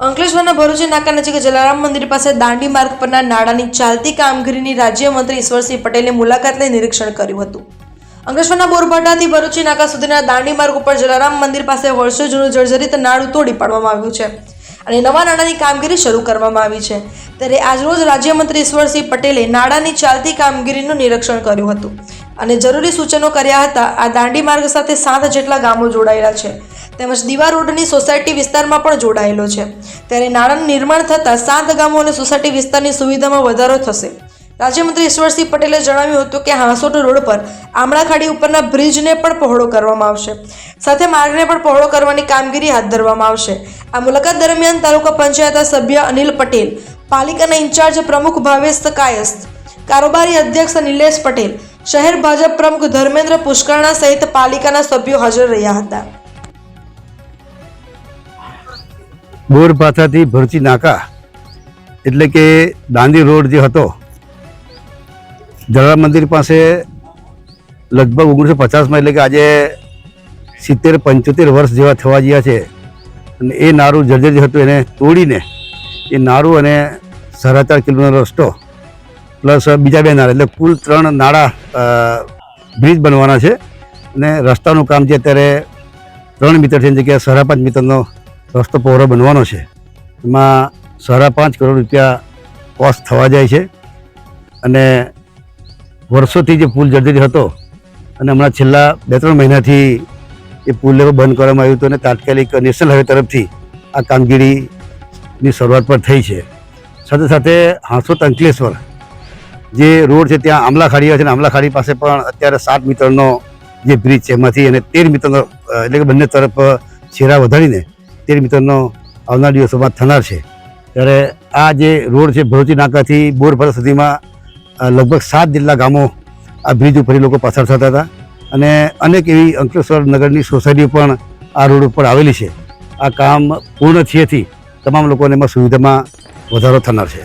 અંકલેશ્વરના ભરૂચી નાકા નજીક જલારામ મંદિર પાસે દાંડી માર્ગ પરના નાળાની ચાલતી કામગીરીની રાજ્યમંત્રી ઈશ્વરસિંહ પટેલે મુલાકાત લઈ નિરીક્ષણ કર્યું હતું। અંકલેશ્વરના બોરભાટાથી ભરૂચી નાકા સુધીના દાંડી માર્ગ ઉપર જલારામ મંદિર પાસે વર્ષો જૂનું જર્જરિત નાળું તોડી પાડવામાં આવ્યું છે અને નવા નાળાની કામગીરી શરૂ કરવામાં આવી છે। ત્યારે આજરોજ રાજ્યમંત્રી ઈશ્વરસિંહ પટેલે નાળાની ચાલતી કામગીરીનું નિરીક્ષણ કર્યું હતું અને જરૂરી સૂચનો કર્યા હતા। આ દાંડી માર્ગ સાથે 7 જેટલા ગામો જોડાયેલા છે તેમજ દીવા રોડની સોસાયટી વિસ્તારમાં પણ જોડાયેલો છે। ત્યારે નાળાનું નિર્માણ થતાં 7 ગામો અને સોસાયટી વિસ્તારની સુવિધામાં વધારો થશે। રાજ્યમંત્રી ઈશ્વરસિંહ પટેલે જણાવ્યું હતું કે હાંસોટ રોડ પર આમળાખાડી ઉપરના બ્રિજને પણ પહોળો કરવામાં આવશે, સાથે માર્ગને પણ પહોળો કરવાની કામગીરી હાથ ધરવામાં આવશે। આ મુલાકાત દરમિયાન તાલુકા પંચાયત સભ્ય અનિલ પટેલ, પાલિકાના ઇન્ચાર્જ પ્રમુખ ભાવેશ કાયસ્થ, કારોબારી અધ્યક્ષ નિલેશ પટેલ, શહેર ભાજપ પ્રમુખ ધર્મેન્દ્ર પુષ્કરણા સહિત પાલિકાના સભ્યો હાજર રહ્યા હતા। બોરભાટાથી ભરૂચી નાકા એટલે કે દાંડી રોડ જે હતો જલારામ મંદિર પાસે લગભગ 1950માં એટલે કે આજે 70-75 વર્ષ જેવા થવા ગયા છે અને એ નારું જર્જરિત હતું એને તોડીને એ નારું અને 4.5 કિલોમીટરનો રસ્તો પ્લસ બીજા 2 નાળા એટલે કુલ 3 નાળા બ્રિજ બનવાના છે અને રસ્તાનું કામ જે અત્યારે 3 મીટર છે જગ્યાએ 5.5 મીટરનો રસ્તો પહોળો બનવાનો છે। એમાં 5.5 કરોડ રૂપિયા કોસ્ટ થવા જાય છે અને વર્ષોથી જે પુલ જર્જરિત હતો અને હમણાં છેલ્લા 2-3 મહિનાથી એ પુલને બંધ કરવામાં આવ્યું હતું અને તાત્કાલિક નેશનલ હાઈવે તરફથી આ કામગીરીની શરૂઆત પણ થઈ છે। સાથે સાથે હાંસોટ અંકલેશ્વર જે રોડ છે ત્યાં આમલાખાડી છે અને આમલાખાડી પાસે પણ અત્યારે 7 મીટરનો જે બ્રિજ છે એમાંથી અને 13 મીટરનો એટલે કે બંને તરફ છેરા વધારીને 13 મીટરનો આવનાર દિવસોમાં થનાર છે। ત્યારે આ જે રોડ છે ભરૂચી નાકાથી બોરભાટા સુધીમાં લગભગ 7 જેટલા ગામો આ બ્રિજ ઉપર લોકો પસાર થતા હતા અને અનેક એવી અંકલેશ્વર નગરની સોસાયટીઓ પણ આ રોડ ઉપર આવેલી છે। આ કામ પૂર્ણ થયેથી તમામ લોકોને એમાં સુવિધામાં વધારો થનાર છે।